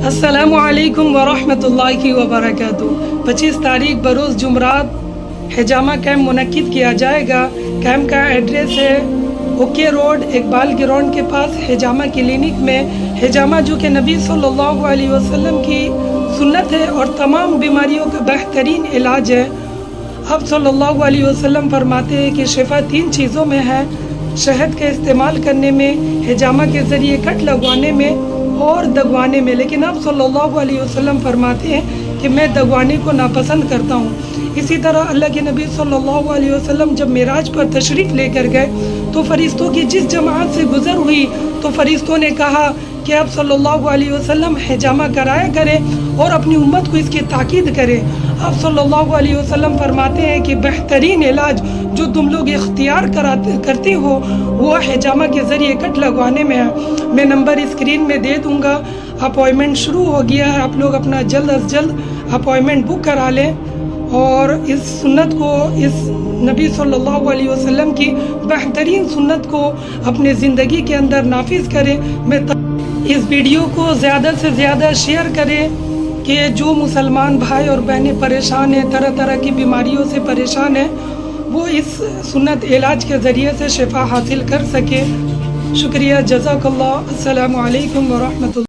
السلام علیکم ورحمۃ اللہ وبرکاتہ۔ 25 تاریخ بروز جمعرات حجامہ کیمپ منعقد کیا جائے گا۔ کیمپ کا ایڈریس ہے اوکے روڈ اقبال گراؤنڈ کے پاس حجامہ کلینک میں۔ حجامہ جو کہ نبی صلی اللہ علیہ وسلم کی سنت ہے اور تمام بیماریوں کا بہترین علاج ہے۔ آپ صلی اللہ علیہ وسلم فرماتے ہیں کہ شفا 3 چیزوں میں ہے: شہد کا استعمال کرنے میں، حجامہ کے ذریعے کٹ لگوانے میں اور دگوانے میں۔ لیکن آپ صلی اللہ علیہ وسلم فرماتے ہیں کہ میں دگوانے کو ناپسند کرتا ہوں۔ اسی طرح اللہ کے نبی صلی اللہ علیہ وسلم جب معراج پر تشریف لے کر گئے تو فرشتوں کی جس جماعت سے گزر ہوئی تو فرشتوں نے کہا کہ آپ صلی اللہ علیہ وسلم حجامہ کرایا کریں اور اپنی امت کو اس کی تاکید کریں۔ آپ صلی اللہ علیہ وسلم فرماتے ہیں کہ بہترین علاج جو تم لوگ اختیار کرتے ہو وہ حجامہ کے ذریعے کٹ لگوانے میں ہے۔ میں نمبر اسکرین میں دے دوں گا۔ اپوائنٹمنٹ شروع ہو گیا ہے، آپ لوگ اپنا جلد از جلد اپوائنٹمنٹ بک کرا لیں اور اس سنت کو، اس نبی صلی اللہ علیہ وسلم کی بہترین سنت کو اپنے زندگی کے اندر نافذ کریں۔ میں اس ویڈیو کو زیادہ سے زیادہ شیئر کریں کہ جو مسلمان بھائی اور بہنیں پریشان ہیں، طرح طرح کی بیماریوں سے پریشان ہیں، وہ اس سنت علاج کے ذریعے سے شفا حاصل کر سکے۔ شکریہ، جزاک اللہ۔ السلام علیکم ورحمۃ اللہ۔